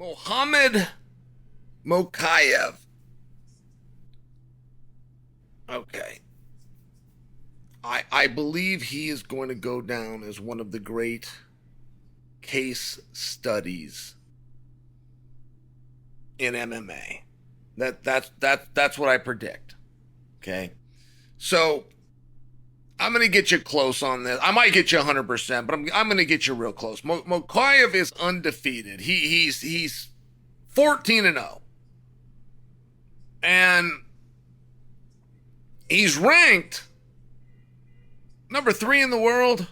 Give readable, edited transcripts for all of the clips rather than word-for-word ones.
Mohammad Mokaev. Okay. I believe he is going to go down as one of the great case studies in MMA. That's what I predict. Okay. So I'm going to get you close on this. I might get you 100%, but I'm going to get you real close. Mokaev is undefeated. He's 14-0. And he's ranked number 3 in the world.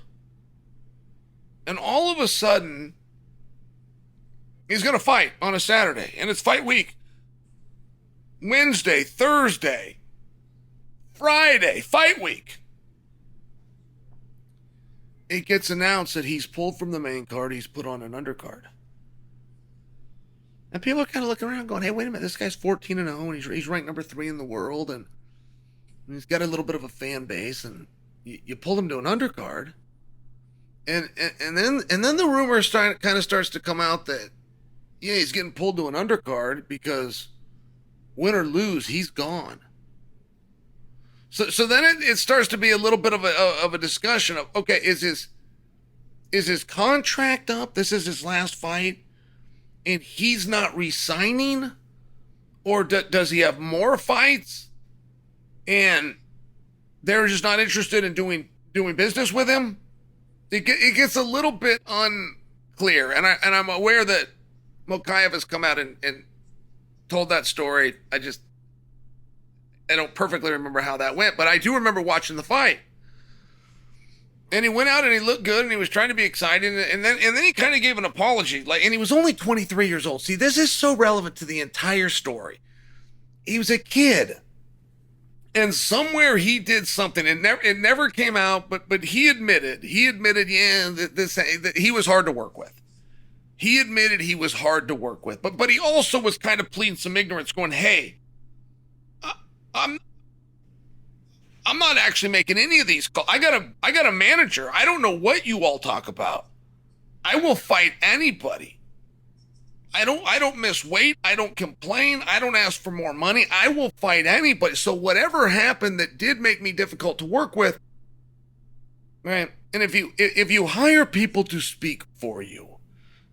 And all of a sudden, he's going to fight on a Saturday. And it's fight week. Wednesday, Thursday, Friday, fight week. It gets announced that he's pulled from the main card. He's put on an undercard. And people are kind of looking around going, hey, wait a minute. This guy's 14-0 and he's ranked number 3 in the world. And he's got a little bit of a fan base. And you pulled him to an undercard. And then the rumor kind of starts to come out that, yeah, he's getting pulled to an undercard because win or lose, he's gone. So then it starts to be a little bit of a discussion of, okay, is his contract up? This is his last fight, and he's not re-signing? Or does he have more fights, and they're just not interested in doing business with him? It gets a little bit unclear, and I'm aware that Mokaev has come out and told that story. I don't perfectly remember how that went, but I do remember watching the fight. And he went out and he looked good and he was trying to be excited, and then he kind of gave an apology. And he was only 23 years old. See, this is so relevant to the entire story. He was a kid. And somewhere he did something. It never came out, but he admitted, that he was hard to work with. He admitted he was hard to work with. But he also was kind of pleading some ignorance, going, hey, I'm not actually making any of these calls. I got a manager. I don't know what you all talk about. I will fight anybody. I don't miss weight. I don't complain. I don't ask for more money. I will fight anybody. So whatever happened that did make me difficult to work with, right? And if you hire people to speak for you,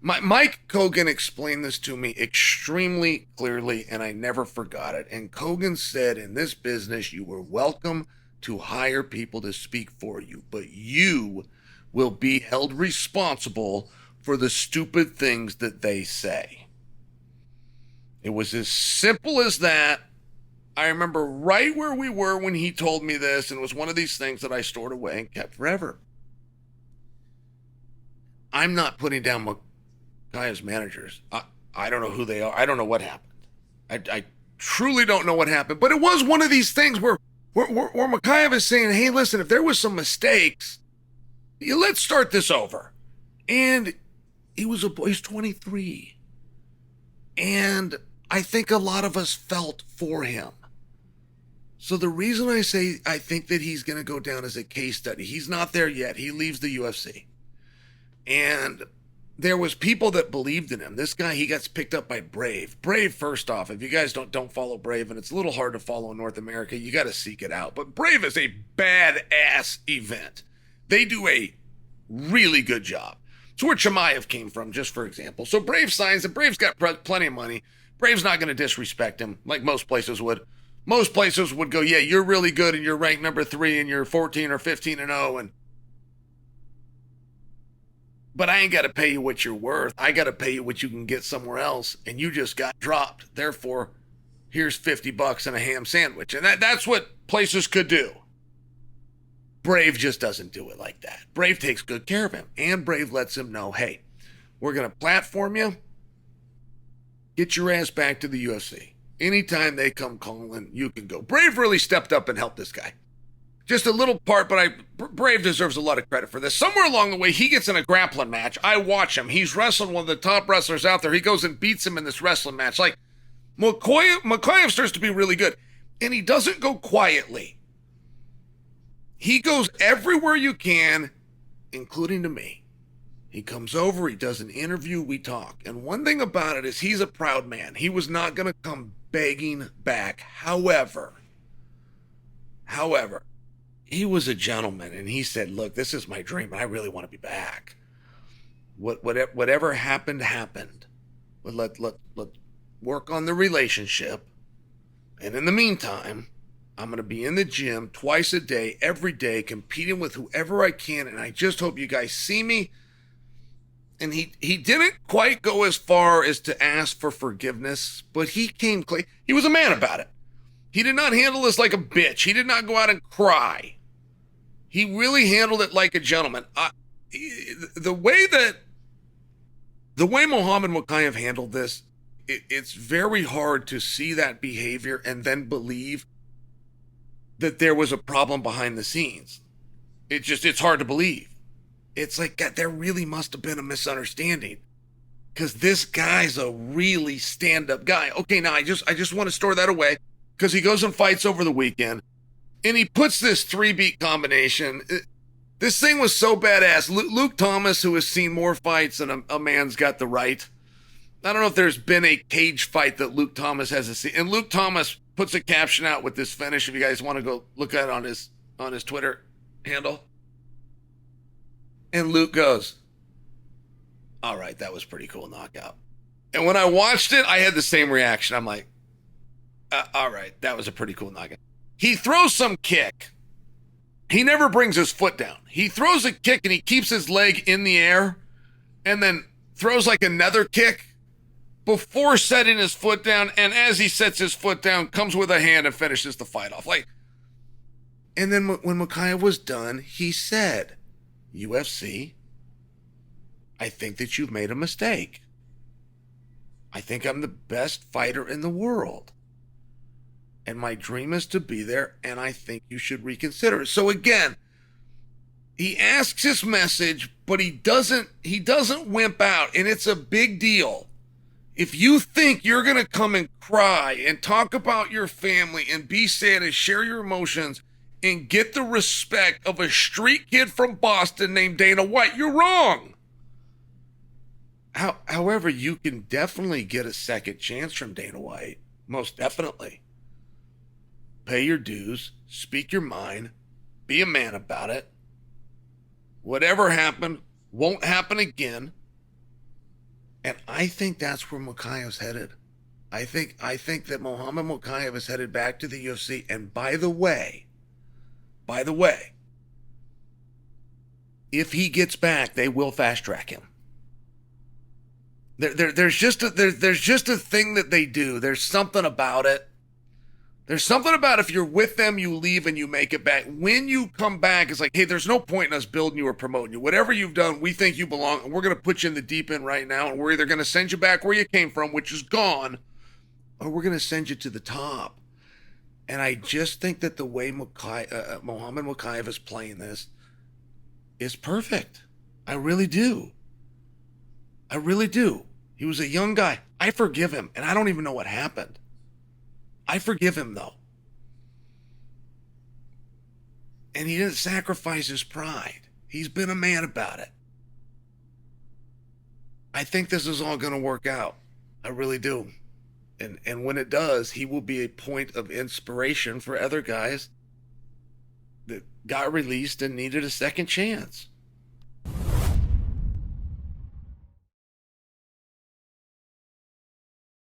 Mike Kogan explained this to me extremely clearly, and I never forgot it. And Kogan said, in this business, you are welcome to hire people to speak for you, but you will be held responsible for the stupid things that they say. It was as simple as that. I remember right where we were when he told me this, and it was one of these things that I stored away and kept forever. I'm not putting down Mokaev's managers. I don't know who they are. I don't know what happened. I truly don't know what happened. But it was one of these things where Mokaev is saying, hey, listen, if there was some mistakes, let's start this over. And he's 23. And I think a lot of us felt for him. So the reason I say I think that he's going to go down as a case study, he's not there yet. He leaves the UFC. And there was people that believed in him. This guy, he gets picked up by Brave. Brave, first off, if you guys don't follow Brave, and it's a little hard to follow in North America, you got to seek it out. But Brave is a badass event. They do a really good job. It's where Chimaev came from, just for example. So Brave signs, and Brave's got plenty of money. Brave's not going to disrespect him like most places would. Most places would go, yeah, you're really good, and you're ranked number 3, and you're 14 or 15-0, but I ain't got to pay you what you're worth. I got to pay you what you can get somewhere else, and you just got dropped. Therefore, here's $50 and a ham sandwich. And that's what places could do. Brave just doesn't do it like that. Brave takes good care of him, and Brave lets him know, hey, we're going to platform you. Get your ass back to the UFC. Anytime they come calling, you can go. Brave really stepped up and helped this guy. Just a little part, but Brave deserves a lot of credit for this. Somewhere along the way, he gets in a grappling match. I watch him. He's wrestling one of the top wrestlers out there. He goes and beats him in this wrestling match. Like, Mokaev starts to be really good. And he doesn't go quietly. He goes everywhere you can, including to me. He comes over, he does an interview, we talk. And one thing about it is he's a proud man. He was not going to come begging back. However, he was a gentleman and he said, look, this is my dream and I really want to be back. Whatever happened, happened. But let's work on the relationship. And in the meantime, I'm going to be in the gym twice a day, every day, competing with whoever I can. And I just hope you guys see me. And he didn't quite go as far as to ask for forgiveness, but he came clean. He was a man about it. He did not handle this like a bitch. He did not go out and cry. He really handled it like a gentleman. The way Mohammad Mokaev handled this, it's very hard to see that behavior and then believe that there was a problem behind the scenes. It's hard to believe. It's like, God, there really must have been a misunderstanding, because this guy's a really stand-up guy. Okay, now I just want to store that away, because he goes and fights over the weekend, and he puts this 3-beat combination. This thing was so badass. Luke Thomas, who has seen more fights than a man's got the right. I don't know if there's been a cage fight that Luke Thomas hasn't seen. And Luke Thomas puts a caption out with this finish, if you guys want to go look at it on his Twitter handle. And Luke goes, all right, that was pretty cool knockout. And when I watched it, I had the same reaction. I'm like, all right, that was a pretty cool knockout. He throws some kick. He never brings his foot down. He throws a kick and he keeps his leg in the air and then throws like another kick before setting his foot down. And as he sets his foot down, comes with a hand and finishes the fight off. And then when Mokaev was done, he said, UFC, I think that you've made a mistake. I think I'm the best fighter in the world. And my dream is to be there, and I think you should reconsider it. So again, he asks his message, but he doesn't wimp out, and it's a big deal. If you think you're going to come and cry and talk about your family and be sad and share your emotions and get the respect of a street kid from Boston named Dana White, you're wrong. However, you can definitely get a second chance from Dana White. Most definitely. Pay your dues, speak your mind, be a man about it. Whatever happened won't happen again. And I think that's where Mokaev's headed. I think that Mohammad Mokaev is headed back to the UFC. And by the way, if he gets back, they will fast track him. There's just a thing that they do. There's something about it. There's something about if you're with them, you leave and you make it back. When you come back, it's like, hey, there's no point in us building you or promoting you. Whatever you've done, we think you belong, and we're going to put you in the deep end right now, and we're either going to send you back where you came from, which is gone, or we're going to send you to the top. And I just think that the way Mohammad Mokaev is playing this is perfect. I really do. He was a young guy. I forgive him, and I don't even know what happened. I forgive him, though. And he didn't sacrifice his pride. He's been a man about it. I think this is all going to work out. I really do. And when it does, he will be a point of inspiration for other guys that got released and needed a second chance.